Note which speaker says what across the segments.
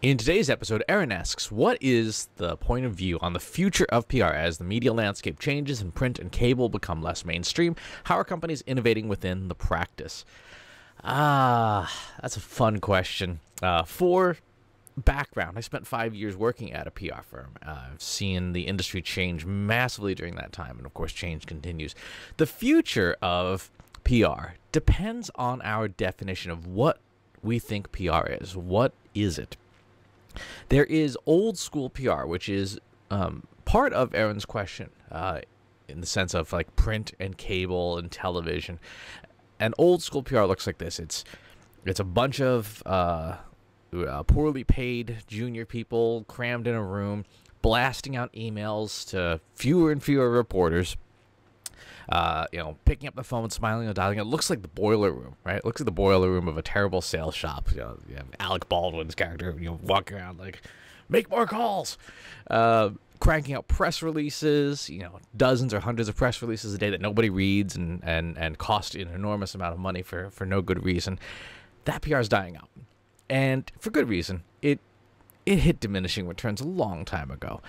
Speaker 1: In today's episode, Aaron asks, what is the point of view on the future of PR as the media landscape changes and print and cable become less mainstream? How are companies innovating within the practice? That's a fun question. For background, I spent 5 years working at a PR firm. I've seen the industry change massively during that time, and of course, change continues. The future of PR depends on our definition of what we think PR is. What is it? There is old school PR, which is part of Aaron's question in the sense of like print and cable and television. And old school PR looks like this. It's a bunch of poorly paid junior people crammed in a room, blasting out emails to fewer and fewer reporters. Picking up the phone, smiling and dialing. It looks like the boiler room, right? It looks like the boiler room of a terrible sales shop. You have Alec Baldwin's character, walking around like, make more calls, cranking out press releases, dozens or hundreds of press releases a day that nobody reads and cost an enormous amount of money for no good reason. That PR is dying out, and for good reason. It hit diminishing returns a long time ago.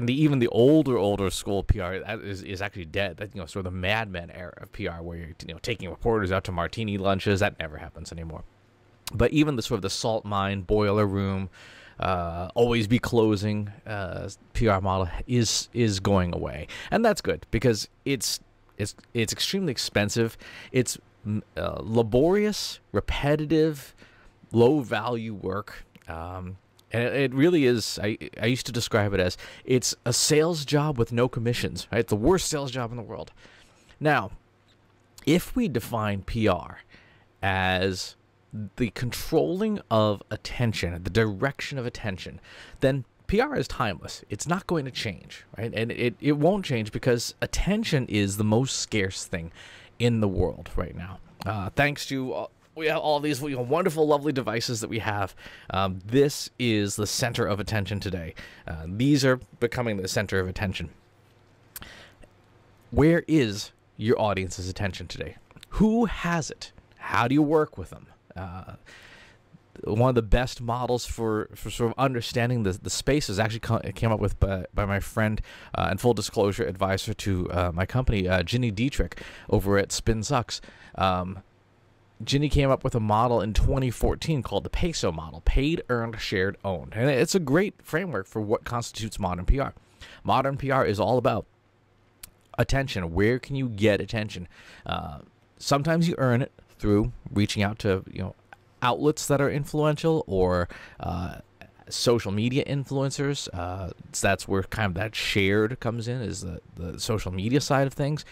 Speaker 1: Even the older school PR is actually dead. That sort of the Mad Men era of PR, where you're taking reporters out to martini lunches. That never happens anymore. But even the sort of the salt mine, boiler room, always be closing PR model is going away, and that's good because it's extremely expensive. It's laborious, repetitive, low value work. And it really is, I used to describe it as, it's a sales job with no commissions, right? It's the worst sales job in the world. Now, if we define PR as the controlling of attention, the direction of attention, then PR is timeless. It's not going to change, right? And it won't change because attention is the most scarce thing in the world right now. Thanks to we have all these wonderful, lovely devices that we have. This is the center of attention today. These are becoming the center of attention. Where is your audience's attention today? Who has it? How do you work with them? One of the best models for sort of understanding the space is actually came up with by my friend and full disclosure advisor to my company, Ginny Dietrich, over at Spin Sucks. Ginny came up with a model in 2014 called the PESO model, paid, earned, shared, owned. And it's a great framework for what constitutes modern PR. Modern PR is all about attention. Where can you get attention? Sometimes you earn it through reaching out to outlets that are influential or social media influencers. So that's where kind of that shared comes in, is the social media side of things.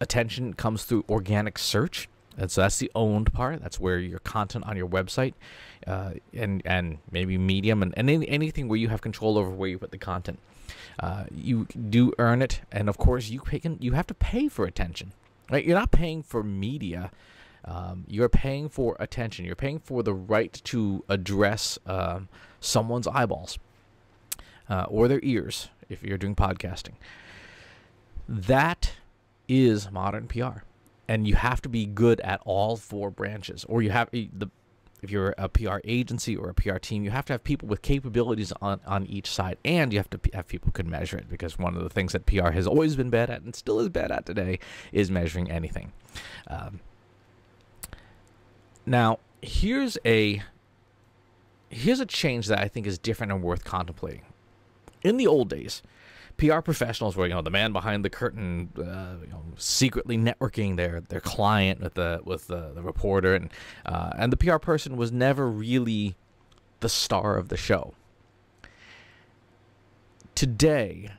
Speaker 1: Attention comes through organic search. And so that's the owned part. That's where your content on your website and maybe Medium and anything where you have control over where you put the content. You do earn it. And, of course, you have to pay for attention. Right? You're not paying for media. You're paying for attention. You're paying for the right to address someone's eyeballs or their ears if you're doing podcasting. That is modern PR. And you have to be good at all four branches, or if you're a PR agency or a PR team, you have to have people with capabilities on each side, and you have to have people who can measure it, because one of the things that PR has always been bad at and still is bad at today is measuring anything. Now, here's a change that I think is different and worth contemplating. In the old days, PR professionals were, the man behind the curtain, secretly networking their client with the reporter, and the PR person was never really the star of the show. Today,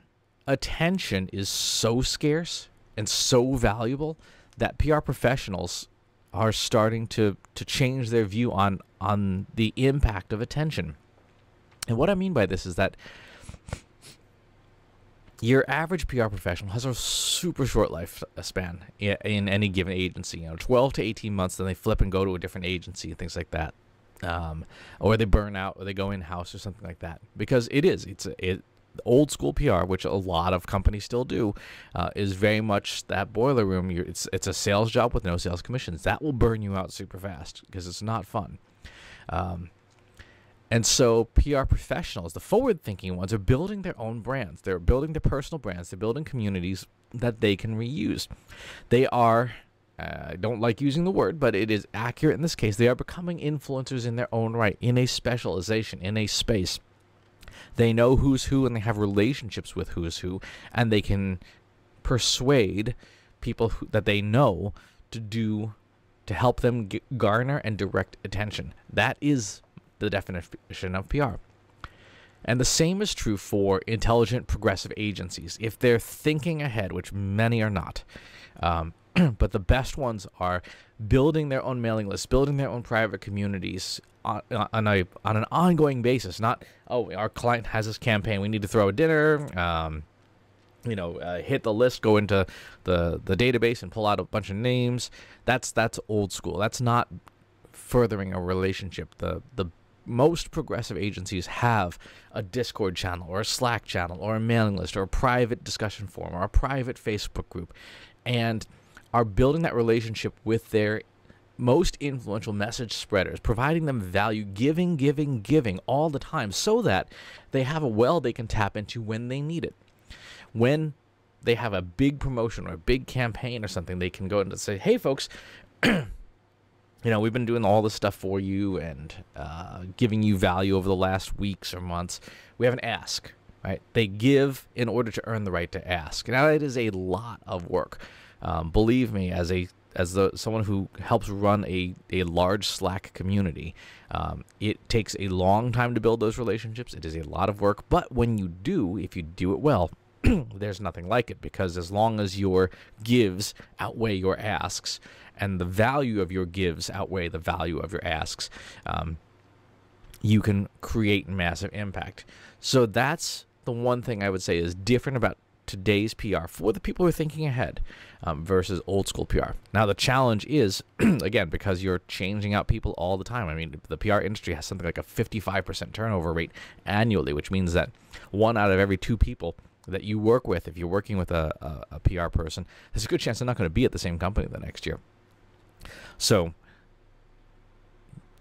Speaker 1: attention is so scarce and so valuable that PR professionals are starting to change their view on the impact of attention. And what I mean by this is that your average PR professional has a super short lifespan in any given agency, 12 to 18 months, then they flip and go to a different agency and things like that. Or they burn out, or they go in-house or something like that. Because it's old school PR, which a lot of companies still do, is very much that boiler room. It's a sales job with no sales commissions. That will burn you out super fast because it's not fun. And so PR professionals, the forward-thinking ones, are building their own brands. They're building their personal brands. They're building communities that they can reuse. They are, I don't like using the word, but it is accurate in this case, they are becoming influencers in their own right, in a specialization, in a space. They know who's who, and they have relationships with who's who, and they can persuade people that they know to help them garner and direct attention. That is the definition of PR. And the same is true for intelligent progressive agencies. If they're thinking ahead, which many are not, but the best ones are building their own mailing lists, building their own private communities on an ongoing basis. Not, oh, our client has this campaign, we need to throw a dinner, hit the list, go into the database and pull out a bunch of names. That's old school. That's not furthering a relationship. The most progressive agencies have a Discord channel or a Slack channel or a mailing list or a private discussion forum or a private Facebook group, and are building that relationship with their most influential message spreaders, providing them value, giving all the time, so that they have a well they can tap into when they need it. When they have a big promotion or a big campaign or something, they can go and say, hey, folks, we've been doing all this stuff for you and giving you value over the last weeks or months. We have an ask, right? They give in order to earn the right to ask. Now, it is a lot of work. Believe me, as someone who helps run a large Slack community, it takes a long time to build those relationships. It is a lot of work. But when you do, if you do it well, there's nothing like it, because as long as your gives outweigh your asks, and the value of your gives outweigh the value of your asks, you can create massive impact. So that's the one thing I would say is different about today's PR for the people who are thinking ahead versus old school PR. Now, the challenge is, again, because you're changing out people all the time. I mean, the PR industry has something like a 55% turnover rate annually, which means that 1 out of every 2 people that you work with, if you're working with a PR person, there's a good chance they're not going to be at the same company the next year. So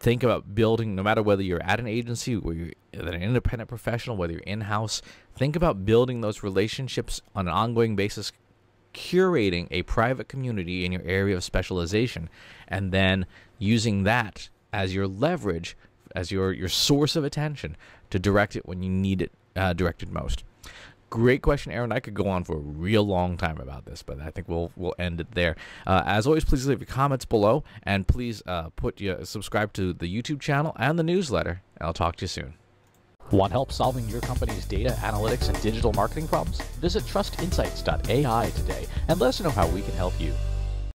Speaker 1: think about building, no matter whether you're at an agency, whether you're an independent professional, whether you're in-house, think about building those relationships on an ongoing basis, curating a private community in your area of specialization, and then using that as your leverage, as your source of attention to direct it when you need it directed most. Great question, Aaron. I could go on for a real long time about this, but I think we'll end it there. As always, please leave your comments below, and please subscribe to the YouTube channel and the newsletter, and I'll talk to you soon. Want help solving your company's data analytics and digital marketing problems? Visit trustinsights.ai today and let us know how we can help you.